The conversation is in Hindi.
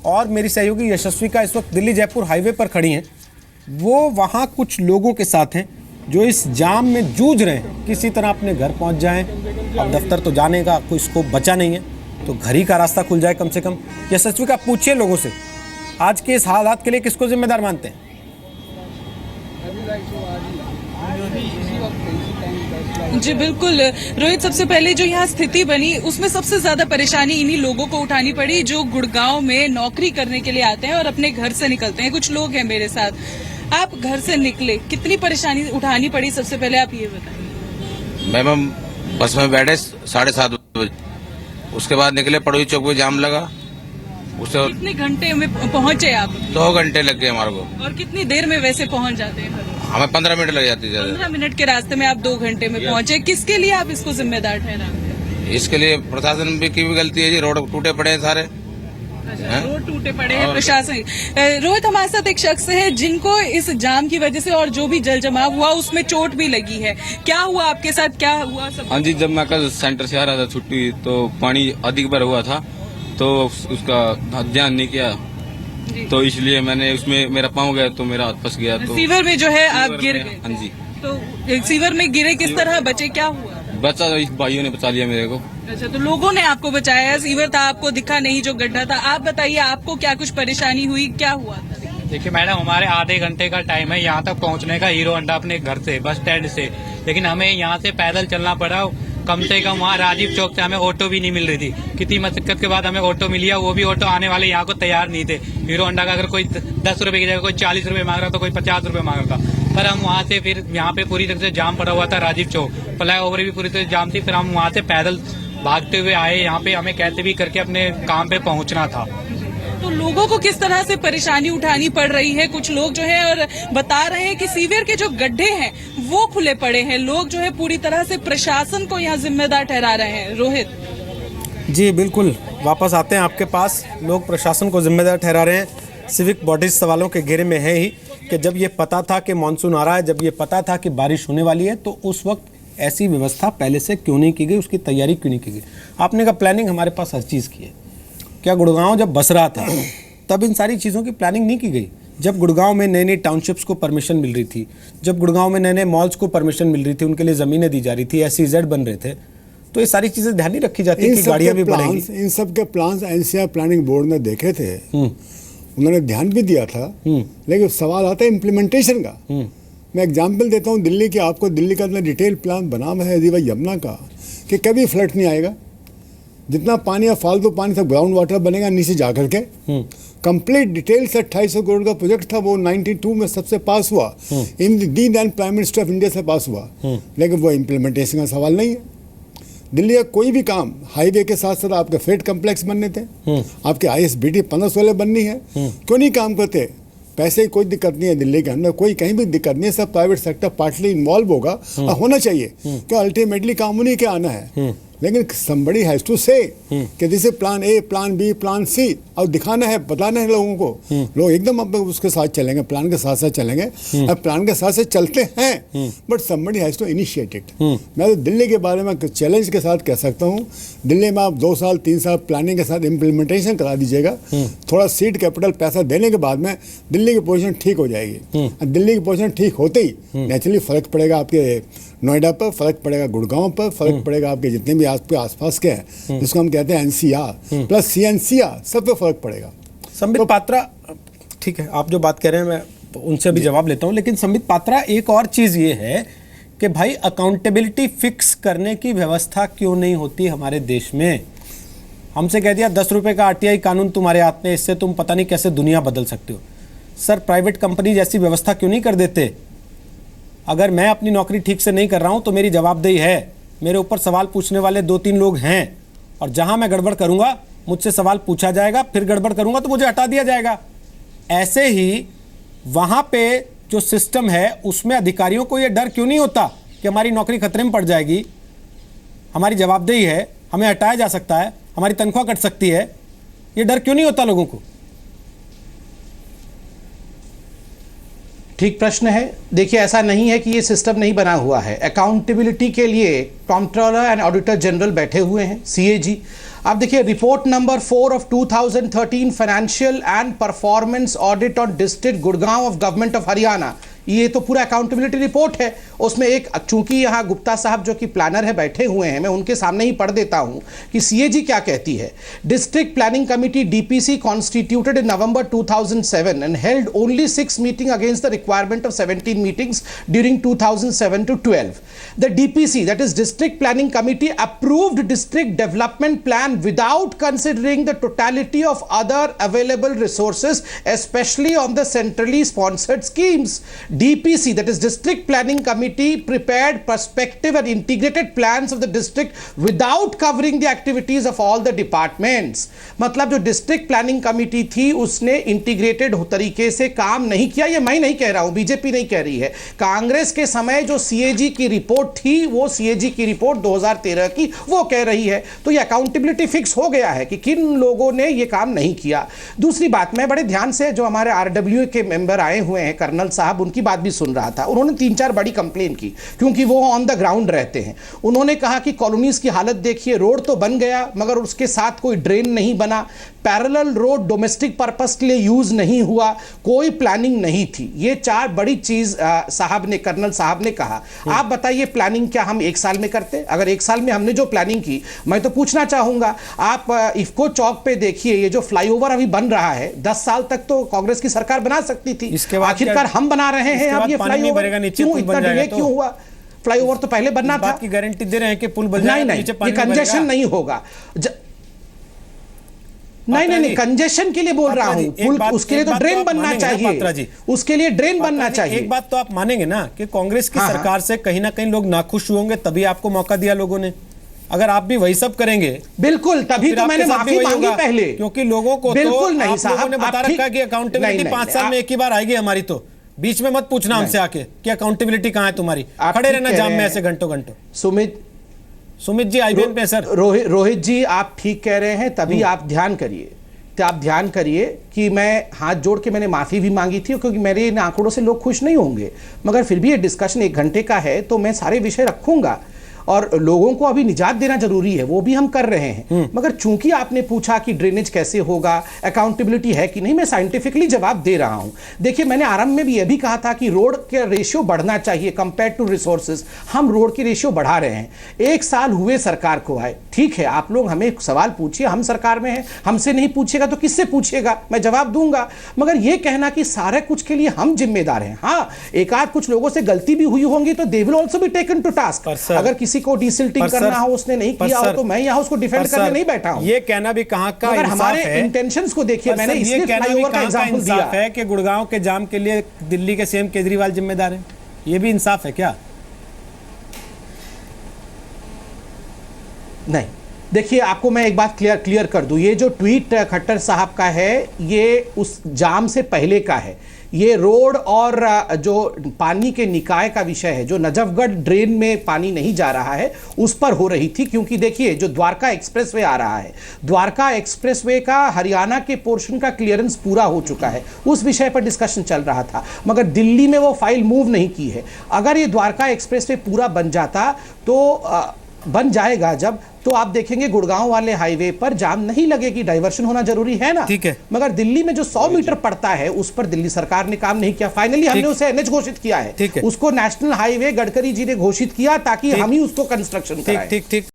और मेरी सहयोगी यशस्वी का इस वक्त दिल्ली जयपुर हाईवे पर खड़ी हैं। वो वहाँ कुछ लोगों के साथ हैं जो इस जाम में जूझ रहे हैं, किसी तरह अपने घर पहुँच जाएं। अब दफ्तर तो जाने का कोई स्कोप बचा नहीं है, तो घर ही का रास्ता खुल जाए कम से कम। यशस्वी का पूछिए लोगों से, आज के इस हालात के लिए किसको जिम्मेदार मानते हैं? जी बिल्कुल रोहित, सबसे पहले जो यहाँ स्थिति बनी उसमें सबसे ज्यादा परेशानी इन्हीं लोगों को उठानी पड़ी जो गुड़गांव में नौकरी करने के लिए आते हैं और अपने घर से निकलते हैं। कुछ लोग हैं मेरे साथ। आप घर से निकले, कितनी परेशानी उठानी पड़ी, सबसे पहले आप ये बताइए। मैम हम बस में बैठे 7:30 बजे, उसके बाद निकले, पड़ोई चौक पे जाम लगा। उससे कितने घंटे में पहुंचे आप? 2 घंटे लग गए हमारे को। और कितनी देर में वैसे पहुंच जाते हैं? हमें 15 मिनट लग जाती है। 15 मिनट के रास्ते में आप 2 घंटे में पहुंचे। किसके लिए आप इसको जिम्मेदार ठहराते हैं? इसके लिए प्रशासन की भी गलती है जी, रोड टूटे पड़े हैं सारे। रोड टूटे पड़े हैं, प्रशासन। रोहित, हमारे साथ एक शख्स है जिनको इस जाम की वजह से और जो भी जल जमाव हुआ उसमें चोट भी लगी है। क्या हुआ आपके साथ, क्या हुआ सब? हाँ जी, जब मैं कल सेंटर से आ रहा था छुट्टी, तो पानी अधिक भरा हुआ था, तो उसका ध्यान नहीं किया, तो इसलिए मैंने उसमें मेरा पाँव गया, तो मेरा हाथ फंस गया। तो सीवर में जो है आप गिर गए? हाँ जी। तो सीवर में गिरे, किस तरह बचे, क्या हुआ? बचा, इस भाइयों ने बचा लिया मेरे को। अच्छा, तो लोगों ने आपको बचाया। सीवर था, आपको दिखा नहीं जो गड्ढा था। आप बताइए, आपको क्या कुछ परेशानी हुई, क्या हुआ था? देखिए मैडम, हमारे आधे घंटे का टाइम है यहाँ तक पहुँचने का, हीरो होंडा अपने घर से, बस स्टैंड से, लेकिन हमें यहाँ से पैदल चलना पड़ा। कम से कम वहाँ राजीव चौक से हमें ऑटो भी नहीं मिल रही थी। कितनी मशक्कत के बाद हमें ऑटो मिली है, वो भी ऑटो आने वाले यहाँ को तैयार नहीं थे। हीरो होंडा का अगर कोई 10 रुपए की जगह कोई 40 रुपए मांग रहा था, कोई 50 रुपए मांग रहा था। पर हम वहाँ से फिर यहाँ पे पूरी तरह से जाम पड़ा हुआ था, राजीव चौक फ्लाई ओवर भी पूरी तरह से जाम थी। फिर हम वहाँ से पैदल भागते हुए आए यहाँ पे, हमें कैसे भी करके अपने काम पे पहुँचना था। तो लोगों को किस तरह से परेशानी उठानी पड़ रही है? कुछ लोग जो है और बता रहे हैं कि सीवर के जो गड्ढे हैं वो खुले पड़े हैं। लोग जो है पूरी तरह से प्रशासन को यहाँ जिम्मेदार ठहरा रहे हैं। रोहित जी बिल्कुल, वापस आते हैं आपके पास। लोग प्रशासन को जिम्मेदार ठहरा रहे हैं। सिविक बॉडीज सवालों के घेरे में है ही कि जब ये पता था कि मानसून आ रहा है, जब ये पता था कि बारिश होने वाली है, तो उस वक्त ऐसी व्यवस्था पहले से क्यों नहीं की गई, उसकी तैयारी क्यों नहीं की गई? आपने कहा प्लानिंग हमारे पास हर चीज़ की है। क्या गुड़गांव जब बस रहा था तब इन सारी चीज़ों की प्लानिंग नहीं की गई? जब गुड़गांव में नई नई टाउनशिप्स को परमिशन मिल रही थी, जब गुड़गांव में नए नए मॉल्स को परमिशन मिल रही थी, उनके लिए ज़मीनें दी जा रही थी, SEZ बन रहे थे, तो ये सारी चीज़ें ध्यान नहीं रखी जाती कि गाड़ियाँ भी बढ़ेंगी? इन सब के प्लान्स NCR प्लानिंग बोर्ड ने देखे थे, उन्होंने ध्यान भी दिया था, लेकिन सवाल आता है इम्प्लीमेंटेशन का। मैं एग्जाम्पल देता हूँ दिल्ली की, आपको दिल्ली का इतना डिटेल प्लान बना हुआ है रिवर यमुना का कि कभी फ्लड नहीं आएगा। जितना पानी या फालतू पानी सब ग्राउंड वाटर बनेगा नीचे जा करके। कंप्लीट डिटेल से 2800 करोड़ का प्रोजेक्ट था, वो 92 में सबसे पास हुआ, the then prime minister of India से पास हुआ, लेकिन वो इम्प्लीमेंटेशन का सवाल नहीं है। दिल्ली का कोई भी काम, हाईवे के साथ साथ आपके फ्रेट कम्प्लेक्स बनने थे, आपके ISBT 15-16 बननी है, क्यों नहीं काम करते? पैसे की कोई दिक्कत नहीं है दिल्ली के अंदर, कोई कहीं भी दिक्कत नहीं है, सब प्राइवेट सेक्टर पार्टली इन्वॉल्व होगा और होना चाहिए, क्यों अल्टीमेटली काम उन्हीं के आना है। लेकिन somebody has to say कि जैसे plan A, plan B, plan C, और दिखाना है, बताना है लोगों को। लोग एकदम अब उसके साथ चलेंगे, प्लान के साथ साथ चलेंगे, अब प्लान के साथ साथ चलते हैं, but somebody has to initiate it। मैं तो दिल्ली के बारे में चैलेंज के साथ कह सकता हूँ, दिल्ली में आप 2 साल 3 साल प्लानिंग के साथ इम्प्लीमेंटेशन करा दीजिएगा, थोड़ा सीड कैपिटल पैसा देने के बाद में दिल्ली की पोजीशन ठीक हो जाएगी। दिल्ली की पोजीशन ठीक होते ही नेचुरली फर्क पड़ेगा आपके नोएडा पर, फर्क पड़ेगा गुड़गांव पर, फर्क पड़ेगा आपके जितने भी आसपास के हैं, जिसको हम कहते हैं NCR प्लस CNCR, सब पे फर्क पड़ेगा। संबित पात्रा, ठीक है, आप जो बात कह रहे हैं मैं उनसे भी जवाब लेता हूं, लेकिन संबित पात्रा, एक और चीज़ ये है कि भाई अकाउंटेबिलिटी फिक्स करने की व्यवस्था क्यों नहीं होती हमारे देश में? हमसे कह दिया 10 रुपये का RTI कानून तुम्हारे हाथ में, इससे तुम पता नहीं कैसे दुनिया बदल सकते हो। सर, प्राइवेट कंपनी जैसी व्यवस्था क्यों नहीं कर देते? अगर मैं अपनी नौकरी ठीक से नहीं कर रहा हूं तो मेरी जवाबदेही है, मेरे ऊपर सवाल पूछने वाले 2-3 लोग हैं, और जहां मैं गड़बड़ करूंगा मुझसे सवाल पूछा जाएगा, फिर गड़बड़ करूंगा तो मुझे हटा दिया जाएगा। ऐसे ही वहां पे जो सिस्टम है उसमें अधिकारियों को यह डर क्यों नहीं होता कि हमारी नौकरी खतरे में पड़ जाएगी, हमारी जवाबदेही है, हमें हटाया जा सकता है, हमारी तनख्वाह कट सकती है? ये डर क्यों नहीं होता लोगों को? ठीक प्रश्न है। देखिए, ऐसा नहीं है कि ये सिस्टम नहीं बना हुआ है। अकाउंटेबिलिटी के लिए कंट्रोलर एंड ऑडिटर जनरल बैठे हुए हैं, सीएजी। आप देखिए report number 4 of 2013 financial and performance audit on district Gurgaon of government of Haryana, ये तो पूरा अकाउंटेबिलिटी रिपोर्ट है। उसमें एक, चूंकि यहाँ गुप्ता साहब जो कि प्लानर है बैठे हुए हैं, मैं उनके सामने ही पढ़ देता हूं कि सीएजी क्या कहती है। District planning committee DPC constituted in November 2007 and held only 6 meeting against the requirement of 17 meetings during 2007 to 12. The DPC, that is District Planning Committee, approved district development plan without considering the totality of other available resources, especially on the centrally sponsored schemes. DPC, that is District Planning Committee, prepared perspective and integrated plans of the district without covering the activities of all the departments. मतलब जो डिस्ट्रिक्ट प्लानिंग कमिटी थी उसने इंटीग्रेटेड तरीके से काम नहीं किया। ये मैं नहीं कह रहा हूं, बीजेपी नहीं कह रही है। कांग्रेस के समय जो सीएजी की रिपोर्ट थी, वो सीएजी की रिपोर्ट 2013 की, वो कह रही है। तो ये अकाउंटेबिलिटी फिक्स हो गया है कि किन लोगों ने ये काम नहीं किया। दूसरी बात, मैं बड़े ध्यान से जो हमारे आरडब्ल्यू के मेंबर आए हुए हैं, कर्नल साहब, उनकी बात भी सुन रहा था। उन्होंने 3-4 बड़ी कंप्लेन की, क्योंकि वो ऑन द ग्राउंड रहते हैं। उन्होंने कहा कि कॉलोनीज की हालत देखिए, रोड तो बन गया मगर उसके साथ कोई ड्रेन नहीं बना, पैरेलल रोड डोमेस्टिक पर्पस के लिए यूज नहीं हुआ, कोई प्लानिंग नहीं थी। ये 4 बड़ी चीज साहब ने, कर्नल साहब ने कहा। आप बताइए, प्लानिंग क्या हम 1 साल में करते? अगर 1 साल में हमने जो प्लानिंग की, मैं तो पूछना चाहूंगा, आप इफ्को चौक पे देखिए, ये जो फ्लाईओवर अभी बन रहा है, 10 साल तक तो कांग्रेस की सरकार बना सकती थी। आखिरकार हम बना रहे हैं अब ये फ्लाईओवर, क्यों इतना डिले क्यों हुआ? फ्लाईओवर तो पहले बनना था। की गारंटी दे रहे हैं कि पुल बन जाएगा, नहीं, ये कंजेशन नहीं होगा। नहीं, कंजेशन के लिए बोल रहा हूं। पुल, उसके लिए तो ड्रेन बनना चाहिए, उसके लिए ड्रेन बनना चाहिए। एक बात तो आप मानेंगे ना कि कांग्रेस की सरकार से कहीं ना कहीं लोग नाखुश होंगे, तभी आपको मौका दिया लोगों ने। अगर आप भी वही सब करेंगे, बिल्कुल, तभी तो मैंने माफी मांगी पहले, क्योंकि लोगों को बिल्कुल नहीं साहब, लोगों ने बता रखा कि अकाउंटेबिलिटी 5 साल में एक ही बार आएगी हमारी। तो बीच में मत पूछना हमसे आके कि अकाउंटेबिलिटी कहां है तुम्हारी। खड़े रहना जाम में ऐसे घंटों घंटों। सुमित जी आईबीएम पे सर। रोहित जी, आप ठीक कह रहे हैं, तभी आप ध्यान करिए। तो आप ध्यान करिए कि मैं हाथ जोड़ के मैंने माफी भी मांगी थी, क्योंकि मेरे इन आंकड़ों से लोग खुश नहीं होंगे। मगर फिर भी ये डिस्कशन 1 घंटे का है, तो मैं सारे विषय रखूंगा और लोगों को अभी निजात देना जरूरी है, वो भी हम कर रहे हैं। मगर चूंकि आपने पूछा कि ड्रेनेज कैसे होगा, अकाउंटेबिलिटी है कि नहीं, मैं साइंटिफिकली जवाब दे रहा हूं। देखिए, मैंने आरंभ में भी यह भी कहा था कि रोड के रेशियो बढ़ना चाहिए कंपेयर टू रिसोर्सेज। हम रोड की रेशियो बढ़ा रहे हैं। 1 साल हुए सरकार को आए, ठीक है, आप लोग हमें सवाल पूछिए, हम सरकार में हैं, हमसे नहीं पूछेगा तो किससे पूछेगा? मैं जवाब दूंगा। मगर यह कहना कि सारे कुछ के लिए हम जिम्मेदार हैं, हाँ, एक आध कुछ लोगों से गलती भी हुई होंगी तो they will also be taken to task. अगर किसी को डिसिल्टिंग करना हो, उसने नहीं किया हो, तो मैं यहां उसको डिफेंड करने नहीं बैठा हूं। ये कहना भी कहां का इंसाफ है? हमारे इंटेंशंस को देखिए, मैंने इसलिए फ्लाईओवर का एग्जांपल दिया है कि गुड़गांव के जाम के लिए दिल्ली के सीएम केजरीवाल जिम्मेदार हैं। ये भी इंसाफ है क्या? नहीं। देखिए, आपको मैं एक बात क्लियर कर दूं, ये जो ट्वीट खट्टर साहब का है, ये उस जाम से पहले का है। ये रोड और जो पानी के निकाय का विषय है, जो नजफगढ़ ड्रेन में पानी नहीं जा रहा है, उस पर हो रही थी। क्योंकि देखिए, जो द्वारका एक्सप्रेसवे आ रहा है, द्वारका एक्सप्रेसवे का हरियाणा के पोर्शन का क्लियरेंस पूरा हो चुका है, उस विषय पर डिस्कशन चल रहा था। मगर दिल्ली में वो फाइल मूव नहीं की है। अगर ये द्वारका एक्सप्रेसवे पूरा बन जाता, तो बन जाएगा जब, तो आप देखेंगे गुड़गांव वाले हाईवे पर जाम नहीं लगेगी। डाइवर्शन होना जरूरी है ना, ठीक है। मगर दिल्ली में जो 100 मीटर पड़ता है, उस पर दिल्ली सरकार ने काम नहीं किया। फाइनली हमने उसे एनएच घोषित किया है, उसको नेशनल हाईवे गडकरी जी ने घोषित किया, ताकि हम ही उसको कंस्ट्रक्शन कराएं। ठीक।